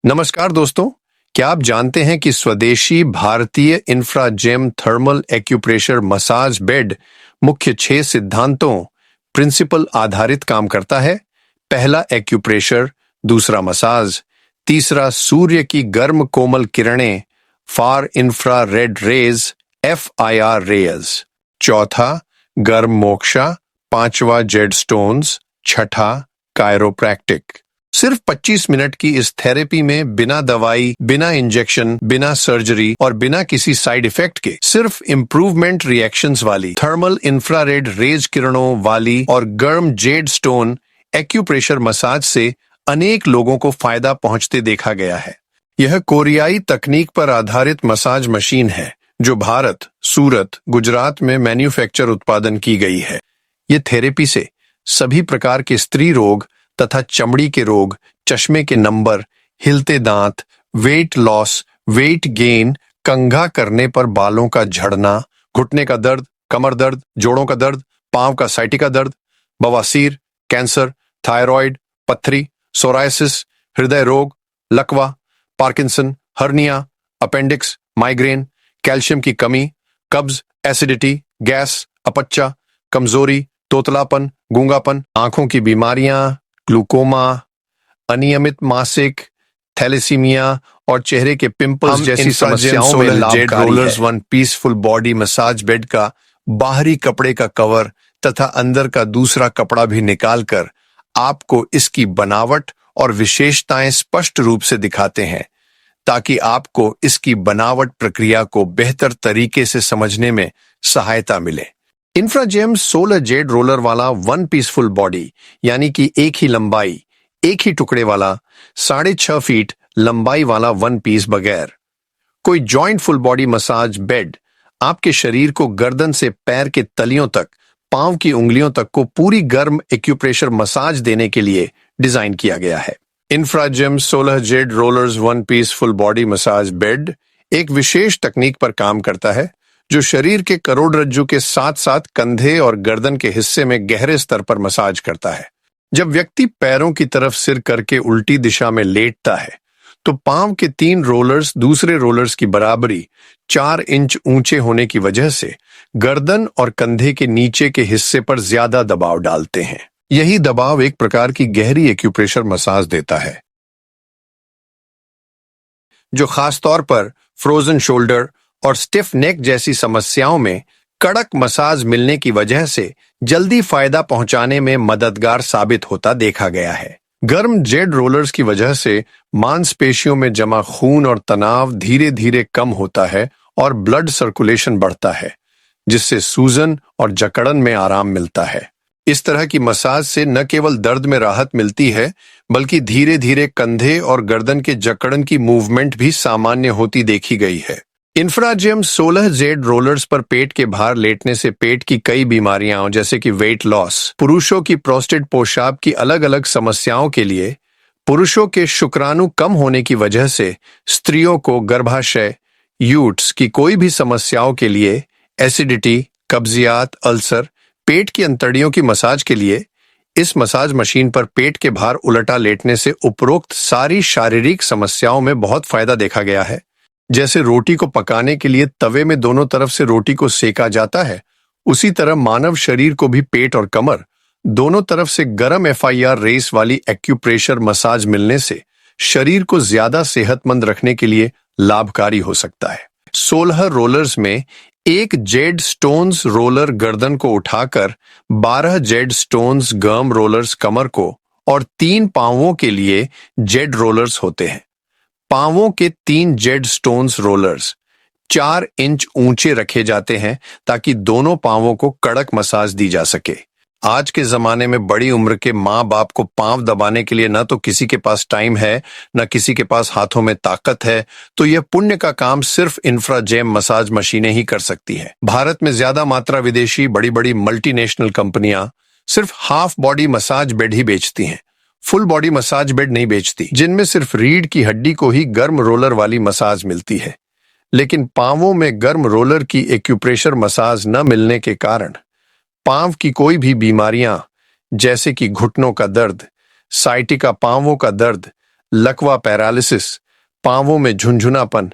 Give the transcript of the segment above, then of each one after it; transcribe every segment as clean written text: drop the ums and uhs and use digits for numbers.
नमस्कार दोस्तों, क्या आप जानते हैं कि स्वदेशी भारतीय इंफ्राजेम थर्मल एक्यूप्रेशर मसाज बेड मुख्य 6 सिद्धांतों प्रिंसिपल आधारित काम करता है। पहला एक्यूप्रेशर, दूसरा मसाज, तीसरा सूर्य की गर्म कोमल किरणें फार इंफ्रारेड रेज FIR रेज, चौथा गर्म मोक्षा, पांचवा जेड स्टोन्स, छठा कायरोप्रैक्टिक। सिर्फ 25 मिनट की इस थेरेपी में बिना दवाई, बिना इंजेक्शन, बिना सर्जरी और बिना किसी साइड इफेक्ट के सिर्फ इम्प्रूवमेंट रिएक्शंस वाली थर्मल इंफ्रारेड रेज किरणों वाली और गर्म जेड स्टोन एक्यूप्रेशर मसाज से अनेक लोगों को फायदा पहुंचते देखा गया है। यह कोरियाई तकनीक पर आधारित मसाज मशीन है जो भारत, सूरत, गुजरात में मैन्युफैक्चर उत्पादन की गई है। ये थेरेपी से सभी प्रकार के स्त्री रोग तथा चमड़ी के रोग, चश्मे के नंबर, हिलते दांत, वेट लॉस, वेट गेन, कंघा करने पर बालों का झड़ना, घुटने का दर्द, कमर दर्द, जोड़ों का दर्द, पांव का साइटिका दर्द, बवासीर, कैंसर, थायराइड, पथरी, सोरायसिस, हृदय रोग, लकवा, Parkinson, hernia, appendix, migraine, calcium की कमी, कब्ज, एसिडिटी, गैस, अपच्चा, कमजोरी, तोतलापन, गूंगापन, आंखों की बीमारियां, ग्लूकोमा, अनियमित मासिक, थैलेसीमिया और चेहरे के पिंपल्स जैसी समस्याओं में लाभकारी है। One peaceful body massage bed का बाहरी कपड़े का कवर तथा अंदर का दूसरा कपड़ा भी निकालकर आपको इसकी बनावट और विशेषताएं स्पष्ट रूप से दिखाते हैं ताकि आपको इसकी बनावट प्रक्रिया को बेहतर तरीके से समझने में सहायता मिले। इंफ्राजेम 16 जेड रोलर वाला वन पीसफुल बॉडी यानी कि एक ही लंबाई, एक ही टुकड़े वाला 6.5 फीट लंबाई वाला वन पीस बगैर कोई joint full body massage bed आपके शरीर को गर्दन से पैर के तलियों तक, पांव की उंगलियों तक को पूरी गर्म एक्यूप्रेशर मसाज देने के लिए डिजाइन किया गया है। इंफ्राजेम 16 Z rollers one piece full body massage bed एक विशेष तकनीक पर काम करता है जो शरीर के करोड़रज्जु के साथ साथ कंधे और गर्दन के हिस्से में गहरे स्तर पर मसाज करता है। जब व्यक्ति पैरों की तरफ सिर करके उल्टी दिशा में लेटता है तो पांव के 3 रोलर्स दूसरे रोलर्स की बराबरी 4 इंच ऊंचे होने की वजह से गर्दन और कंधे के नीचे के हिस्से पर ज्यादा दबाव डालते हैं। यही दबाव एक प्रकार की गहरी एक्यूप्रेशर मसाज देता है जो खासतौर पर फ्रोजन शोल्डर और स्टिफ नेक जैसी समस्याओं में कड़क मसाज मिलने की वजह से जल्दी फायदा पहुंचाने में मददगार साबित होता देखा गया है। गर्म जेड रोलर्स की वजह से मांसपेशियों में जमा खून और तनाव धीरे धीरे कम होता है और ब्लड सर्कुलेशन बढ़ता है जिससे सूजन और जकड़न में आराम मिलता है। इस तरह की मसाज से न केवल दर्द में राहत मिलती है बल्कि धीरे धीरे कंधे और गर्दन के जकड़न की मूवमेंट भी सामान्य होती देखी गई है। इंफ्राजेम 16 जेड रोलर्स पर पेट के भार लेटने से पेट की कई बीमारियां जैसे कि वेट लॉस, पुरुषों की प्रोस्टेट पेशाब की अलग अलग समस्याओं के लिए, पुरुषों के शुक्राणु कम होने की वजह से स्त्रियों को गर्भाशय, यूट्स की कोई भी समस्याओं के लिए, एसिडिटी, कब्जियत, अल्सर, पेट की अंतड़ियों की मसाज के लिए इस मसाज मशीन पर पेट के भार उलटा लेटने से उपरोक्त सारी शारीरिक समस्याओं में बहुत फायदा देखा गया है। जैसे रोटी को पकाने के लिए तवे में दोनों तरफ से रोटी को सेका जाता है, उसी तरह मानव शरीर को भी पेट और कमर दोनों तरफ से गर्म FIR रेस वाली एक्यूप्रेशर मसाज मिलने से शरीर को ज्यादा सेहतमंद रखने के लिए लाभकारी हो सकता है। 16 रोलर्स में एक जेड स्टोन्स रोलर गर्दन को उठाकर 12 जेड स्टोन्स गर्म रोलर्स कमर को और 3 पांवों के लिए जेड रोलर्स होते हैं। पांवों के 3 जेड स्टोन्स रोलर्स 4 इंच ऊंचे रखे जाते हैं ताकि दोनों पांवों को कड़क मसाज दी जा सके। आज के जमाने में बड़ी उम्र के माँ बाप को पांव दबाने के लिए न तो किसी के पास टाइम है न किसी के पास हाथों में ताकत है, तो यह पुण्य का काम सिर्फ इंफ्राजेम मसाज मशीनें ही कर सकती हैं। भारत में ज्यादा मात्रा विदेशी बड़ी बड़ी मल्टीनेशनल कंपनियां सिर्फ हाफ बॉडी मसाज बेड ही बेचती हैं, फुल बॉडी मसाज बेड नहीं बेचती, जिनमें सिर्फ रीढ़ की हड्डी को ही गर्म रोलर वाली मसाज मिलती है। लेकिन पांवों में गर्म रोलर की एक्यूप्रेशर मसाज न मिलने के कारण पांव की कोई भी बीमारियां जैसे कि घुटनों का दर्द, साइटिका पांवों का दर्द, लकवा पैरालिसिस, पांवों में झुनझुनापन,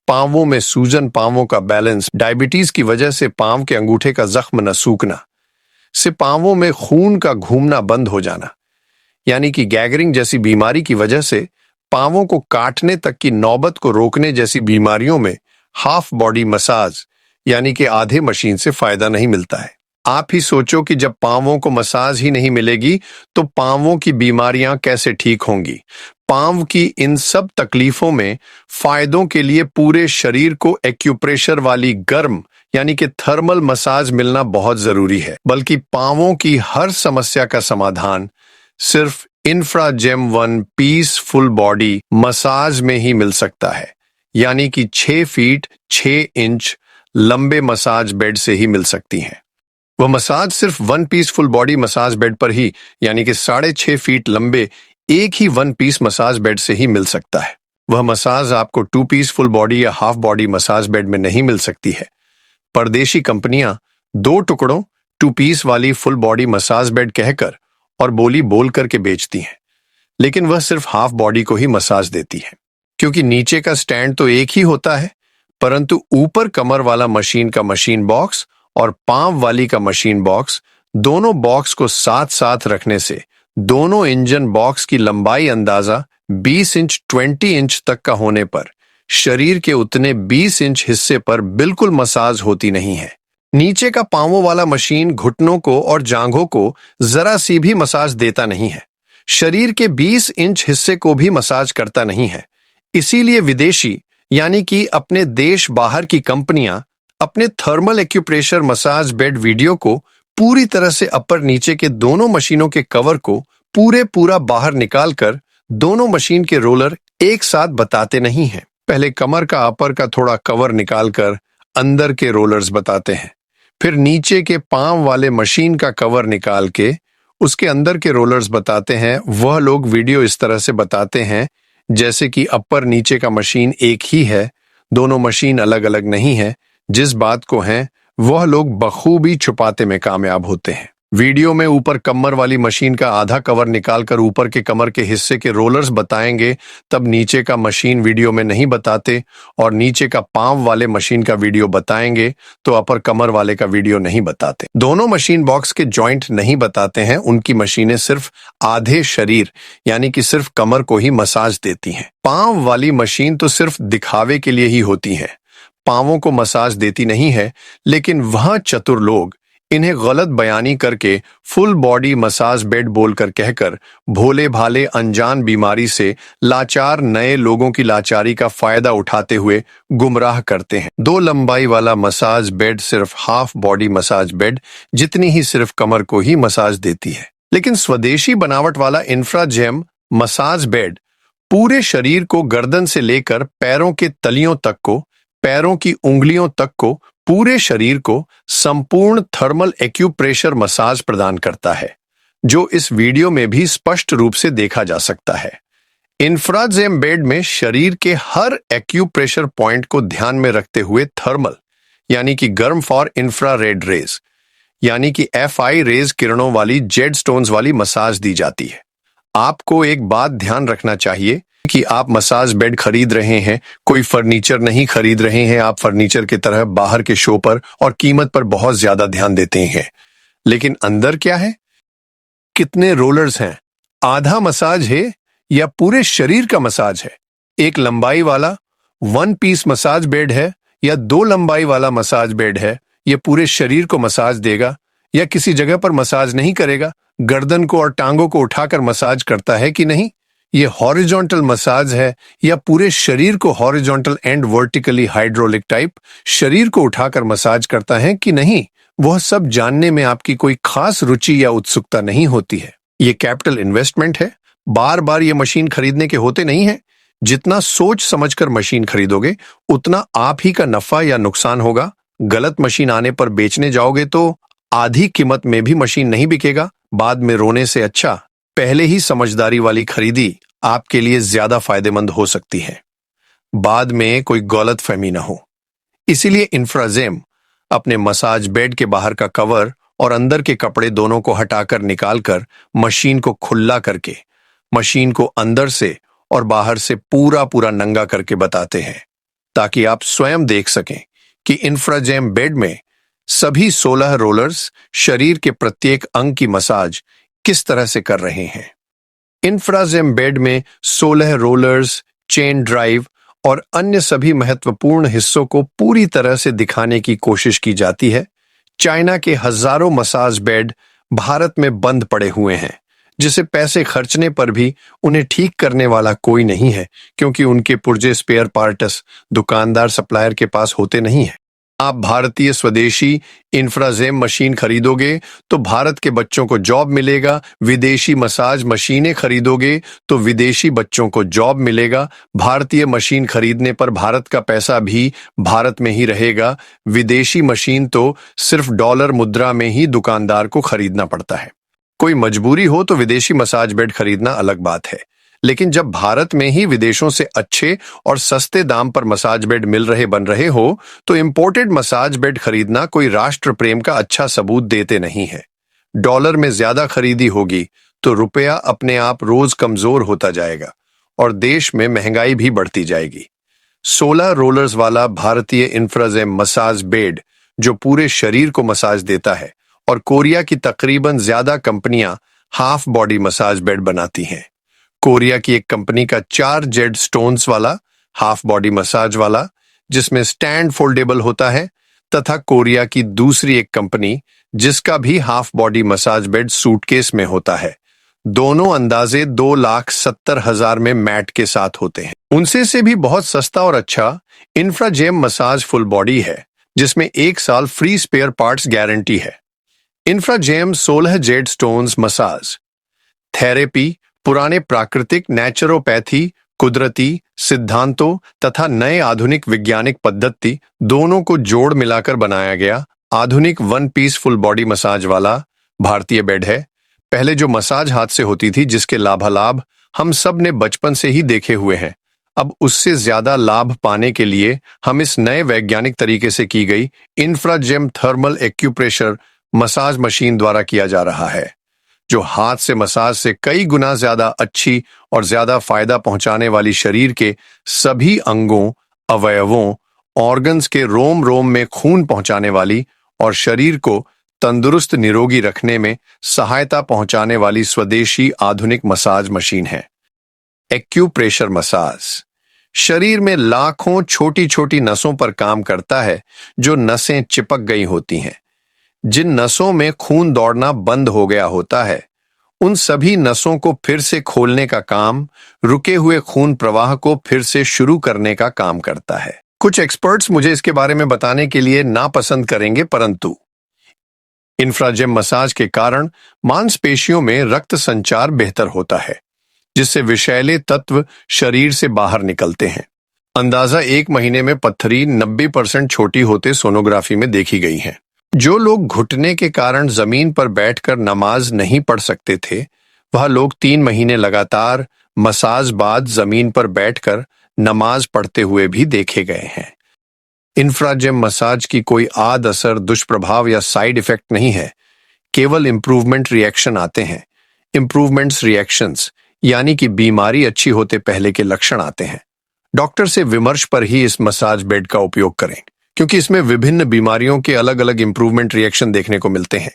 पांवों में सूजन, पांवों का बैलेंस, डायबिटीज की वजह से पांव के अंगूठे का जख्म न सूखना, से पांवों में खून का घूमना बंद हो जाना, यानी कि गैगरिंग जैसी बीमारी की वजह से पांवों को काटने तक की नौबत को रोकने जैसी बीमारियों में हाफ बॉडी मसाज यानी कि आधे मशीन से फायदा नहीं मिलता है। आप ही सोचो कि जब पांवों को मसाज ही नहीं मिलेगी तो पांवों की बीमारियां कैसे ठीक होंगी। पांव की इन सब तकलीफों में फायदों के लिए पूरे शरीर को एक्यूप्रेशर वाली गर्म यानी कि थर्मल मसाज मिलना बहुत जरूरी है। बल्कि पांवों की हर समस्या का समाधान सिर्फ इंफ्राजेम 1 पीस फुल बॉडी मसाज में ही मिल सकता है, यानी कि 6 फीट 6 इंच लंबे मसाज बेड से ही मिल सकती हैं। वह मसाज सिर्फ 1 piece full body massage bed पर ही यानी कि 6.5 फीट लंबे एक ही 1 पीस मसाज बेड से ही मिल सकता है। वह मसाज आपको 2 पीस फुल बॉडी या हाफ बॉडी मसाज बेड में नहीं मिल सकती है। परदेशी कंपनियां 2 टुकड़ों 2 पीस वाली फुल बॉडी मसाज बेड कहकर और बोली बोल करके बेचती हैं, लेकिन वह सिर्फ हाफ बॉडी को ही मसाज देती है, क्योंकि नीचे का स्टैंड तो एक ही होता है, परंतु ऊपर कमर वाला मशीन का मशीन बॉक्स और पांव वाली का मशीन बॉक्स, दोनों बॉक्स को साथ साथ रखने से दोनों इंजन बॉक्स की लंबाई अंदाजा 20 इंच 20 इंच तक का होने पर शरीर के उतने 20 इंच हिस्से पर बिल्कुल मसाज होती नहीं है। नीचे का पांवों वाला मशीन घुटनों को और जांघों को जरा सी भी मसाज देता नहीं है, शरीर के 20 इंच हिस्से को भी मसाज करता नहीं है। इसीलिए विदेशी यानी कि अपने देश बाहर की कंपनियां अपने thermal acupressure massage bed video को पूरी तरह से अपर नीचे के दोनों मशीनों के कवर को पूरा बाहर निकालकर दोनों मशीन के रोलर एक साथ बताते नहीं हैं। पहले कमर का अपर का थोड़ा कवर निकालकर अंदर के रोलर्स बताते हैं, फिर नीचे के पांव वाले मशीन का कवर निकाल के उसके अंदर के रोलर्स बताते हैं। वह लोग वीडियो इस तरह से बताते हैं जैसे कि अपर नीचे का मशीन एक ही है, दोनों मशीन अलग अलग नहीं है। जिस बात को है वह लोग बखूबी छुपाते में कामयाब होते हैं। वीडियो में ऊपर कमर वाली मशीन का आधा कवर निकालकर ऊपर के कमर के हिस्से के रोलर्स बताएंगे, तब नीचे का मशीन वीडियो में नहीं बताते, और नीचे का पांव वाले मशीन का वीडियो बताएंगे तो अपर कमर वाले का वीडियो नहीं बताते। दोनों मशीन बॉक्स के जॉइंट नहीं बताते हैं, उनकी मशीनें सिर्फ आधे शरीर यानी कि सिर्फ कमर को ही मसाज देती हैं। पांव वाली मशीन तो सिर्फ दिखावे के लिए ही होती है, पांवों को मसाज देती नहीं है। लेकिन वह चतुर लोग इन्हें गलत बयानी करके फुल बॉडी मसाज बेड बोलकर कहकर भोले भाले अनजान बीमारी से लाचार नए लोगों की लाचारी का फायदा उठाते हुए गुमराह करते हैं। 2 लंबाई वाला मसाज बेड सिर्फ हाफ बॉडी मसाज बेड जितनी ही सिर्फ कमर को ही मसाज देती है, लेकिन स्वदेशी बनावट वाला इंफ्राजेम मसाज बेड पूरे शरीर को गर्दन से लेकर पैरों के तलियों तक को, पैरों की उंगलियों तक को, पूरे शरीर को संपूर्ण थर्मल एक्यूप्रेशर मसाज प्रदान करता है, जो इस वीडियो में भी स्पष्ट रूप से देखा जा सकता है। इंफ्राजेम बेड में शरीर के हर एक्यूप्रेशर पॉइंट को ध्यान में रखते हुए थर्मल यानी कि गर्म फॉर इंफ्रारेड रेज यानी कि FI रेज किरणों वाली जेड स्टोन्स वाली मसाज दी जाती है। आपको एक बात ध्यान रखना चाहिए कि आप मसाज बेड खरीद रहे हैं, कोई फर्नीचर नहीं खरीद रहे हैं। आप फर्नीचर की तरह बाहर के शो पर और कीमत पर बहुत ज्यादा ध्यान देते हैं, लेकिन अंदर क्या है, कितने रोलर्स हैं, आधा मसाज है या पूरे शरीर का मसाज है, एक लंबाई वाला 1 पीस मसाज बेड है या 2 लंबाई वाला मसाज बेड है, यह पूरे शरीर को मसाज देगा या किसी जगह पर मसाज नहीं करेगा, गर्दन को और टांगों को उठाकर मसाज करता है कि नहीं, ये हॉरिजॉन्टल मसाज है या पूरे शरीर को horizontal and vertically hydraulic type शरीर को उठाकर मसाज करता है कि नहीं, वह सब जानने में आपकी कोई खास रुचि या उत्सुकता नहीं होती है। ये कैपिटल इन्वेस्टमेंट है, बार बार ये मशीन खरीदने के होते नहीं है। जितना सोच समझकर मशीन खरीदोगे उतना आप ही का नफा या नुकसान होगा। गलत मशीन आने पर बेचने जाओगे तो आधी कीमत में भी मशीन नहीं बिकेगा, बाद में रोने से अच्छा पहले ही समझदारी वाली खरीदी आपके लिए ज्यादा फायदेमंद हो सकती है, बाद में कोई गलत फहमी न हो। इसीलिए इंफ्राजेम अपने मसाज बेड के बाहर का कवर और अंदर के कपड़े दोनों को हटाकर निकालकर मशीन को खुला करके मशीन को अंदर से और बाहर से पूरा पूरा नंगा करके बताते हैं, ताकि आप स्वयं देख सकें कि इंफ्राजेम बेड में सभी 16 रोलर्स शरीर के प्रत्येक अंग की मसाज किस तरह से कर रहे हैं। इंफ्राजेम बेड में 16 रोलर्स, चेन ड्राइव और अन्य सभी महत्वपूर्ण हिस्सों को पूरी तरह से दिखाने की कोशिश की जाती है। चाइना के हजारों मसाज बेड भारत में बंद पड़े हुए हैं, जिसे पैसे खर्चने पर भी उन्हें ठीक करने वाला कोई नहीं है, क्योंकि उनके पुर्जे स्पेयर पार्ट्स दुकानदार सप्लायर के पास होते नहीं हैं। आप भारतीय स्वदेशी इंफ्राजेम मशीन खरीदोगे तो भारत के बच्चों को जॉब मिलेगा, विदेशी मसाज मशीनें खरीदोगे तो विदेशी बच्चों को जॉब मिलेगा। भारतीय मशीन खरीदने पर भारत का पैसा भी भारत में ही रहेगा। विदेशी मशीन तो सिर्फ डॉलर मुद्रा में ही दुकानदार को खरीदना पड़ता है। कोई मजबूरी हो तो विदेशी मसाज बेड खरीदना अलग बात है, लेकिन जब भारत में ही विदेशों से अच्छे और सस्ते दाम पर मसाज बेड बन रहे हो, तो इंपोर्टेड मसाज बेड खरीदना कोई राष्ट्र प्रेम का अच्छा सबूत देते नहीं है। डॉलर में ज्यादा खरीदी होगी तो रुपया अपने आप रोज कमजोर होता जाएगा और देश में महंगाई भी बढ़ती जाएगी। 16 रोलर्स वाला भारतीय इंफ्राजेम मसाज बेड जो पूरे शरीर को मसाज देता है, और कोरिया की तकरीबन ज्यादा कंपनियां हाफ बॉडी मसाज बेड बनाती हैं। कोरिया की एक कंपनी का 4 जेड स्टोन्स वाला हाफ बॉडी मसाज वाला, जिसमें स्टैंड फोल्डेबल होता है, तथा कोरिया की दूसरी एक कंपनी जिसका भी half body massage bed suitcase में होता है। दोनों अंदाजे 2,70,000 में मैट के साथ होते हैं। उनसे से भी बहुत सस्ता और अच्छा इंफ्राजेम मसाज फुल बॉडी है, जिसमें 1 साल फ्री स्पेयर पार्ट्स गारंटी है। इंफ्राजेम 16 जेड स्टोन्स मसाज थेरेपी पुराने प्राकृतिक नेचुरोपैथी, कुदरती सिद्धांतों तथा नए आधुनिक वैज्ञानिक पद्धति दोनों को जोड़ मिलाकर बनाया गया आधुनिक 1 पीस फुल बॉडी मसाज वाला भारतीय बेड है। पहले जो मसाज हाथ से होती थी, जिसके लाभालाभ हम सब ने बचपन से ही देखे हुए हैं, अब उससे ज्यादा लाभ पाने के लिए हम इस नए वैज्ञानिक तरीके से की गई इंफ्राजेम थर्मल एक्यूप्रेशर मसाज मशीन द्वारा किया जा रहा है, जो हाथ से मसाज से कई गुना ज्यादा अच्छी और ज्यादा फायदा पहुंचाने वाली शरीर के सभी अंगों, अवयवों, ऑर्गन्स के रोम रोम में खून पहुंचाने वाली और शरीर को तंदुरुस्त निरोगी रखने में सहायता पहुंचाने वाली स्वदेशी आधुनिक मसाज मशीन है। एक्यूप्रेशर मसाज शरीर में लाखों छोटी छोटी नसों पर काम करता है, जो नसें चिपक गई होती हैं। जिन नसों में खून दौड़ना बंद हो गया होता है, उन सभी नसों को फिर से खोलने का काम, रुके हुए खून प्रवाह को फिर से शुरू करने का काम करता है। कुछ एक्सपर्ट्स मुझे इसके बारे में बताने के लिए नापसंद करेंगे, परंतु इंफ्राजेम मसाज के कारण मांसपेशियों में रक्त संचार बेहतर होता है, जिससे विषैले तत्व शरीर से बाहर निकलते हैं। अंदाजा 1 महीने में पत्थरी 90% छोटी होते सोनोग्राफी में देखी गई है। जो लोग घुटने के कारण जमीन पर बैठकर नमाज नहीं पढ़ सकते थे, वह लोग 3 महीने लगातार मसाज बाद जमीन पर बैठकर नमाज पढ़ते हुए भी देखे गए हैं। इंफ्राजेम मसाज की कोई आद असर, दुष्प्रभाव या साइड इफेक्ट नहीं है, केवल इंप्रूवमेंट रिएक्शन आते हैं। इंप्रूवमेंट्स रिएक्शंस यानी कि बीमारी अच्छी होते पहले के लक्षण आते हैं। डॉक्टर से विमर्श पर ही इस मसाज बेड का उपयोग करें, क्योंकि इसमें विभिन्न बीमारियों के अलग अलग इंप्रूवमेंट रिएक्शन देखने को मिलते हैं,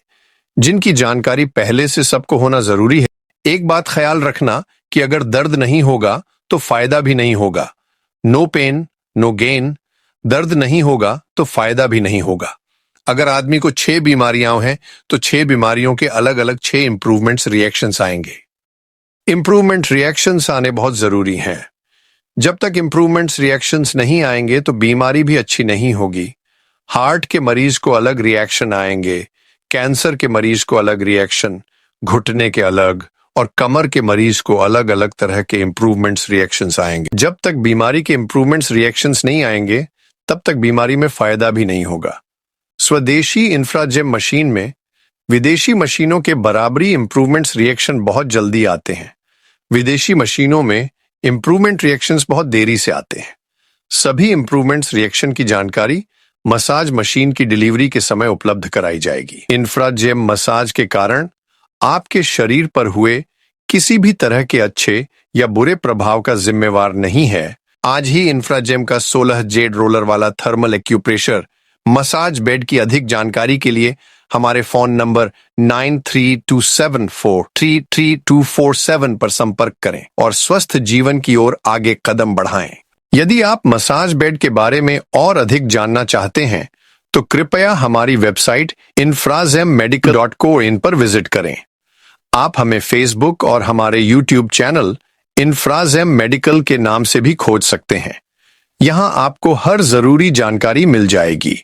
जिनकी जानकारी पहले से सबको होना जरूरी है। एक बात ख्याल रखना कि अगर दर्द नहीं होगा तो फायदा भी नहीं होगा। No pain no gain. दर्द नहीं होगा तो फायदा भी नहीं होगा। अगर आदमी को 6 बीमारियां हैं तो 6 बीमारियों के अलग अलग 6 इंप्रूवमेंट्स रिएक्शंस आएंगे। इंप्रूवमेंट रिएक्शंस आने बहुत जरूरी हैं। जब तक इंप्रूवमेंट्स रिएक्शंस नहीं आएंगे तो बीमारी भी अच्छी नहीं होगी। हार्ट के मरीज को अलग रिएक्शन आएंगे, कैंसर के मरीज को अलग रिएक्शन, घुटने के अलग और कमर के मरीज को अलग अलग तरह के इंप्रूवमेंट्स रिएक्शंस आएंगे। जब तक बीमारी के इंप्रूवमेंट्स रिएक्शंस नहीं आएंगे, तब तक बीमारी में फायदा भी नहीं होगा। स्वदेशी इंफ्राजेम मशीन में विदेशी मशीनों के बराबरी इंप्रूवमेंट्स रिएक्शन बहुत जल्दी आते हैं। विदेशी मशीनों में इंप्रूवमेंट रिएक्शंस बहुत देरी से आते हैं। सभी इंप्रूवमेंट्स रिएक्शन की जानकारी मसाज मशीन की डिलीवरी के समय उपलब्ध कराई जाएगी। इंफ्राजेम मसाज के कारण आपके शरीर पर हुए किसी भी तरह के अच्छे या बुरे प्रभाव का जिम्मेवार नहीं है। आज ही इंफ्राजेम का 16 जेड रोलर वाला थर्मल एक्यूप्रेशर मसाज बेड की अधिक जानकारी के लिए हमारे फोन नंबर 9327433247 पर संपर्क करें और स्वस्थ जीवन की ओर आगे कदम बढ़ाएं। यदि आप मसाज बेड के बारे में और अधिक जानना चाहते हैं तो कृपया हमारी वेबसाइट infrazemmedical.co पर विजिट करें। आप हमें फेसबुक और हमारे यूट्यूब चैनल इन्फ्राजेम मेडिकल के नाम से भी खोज सकते हैं। यहां आपको हर जरूरी जानकारी मिल जाएगी।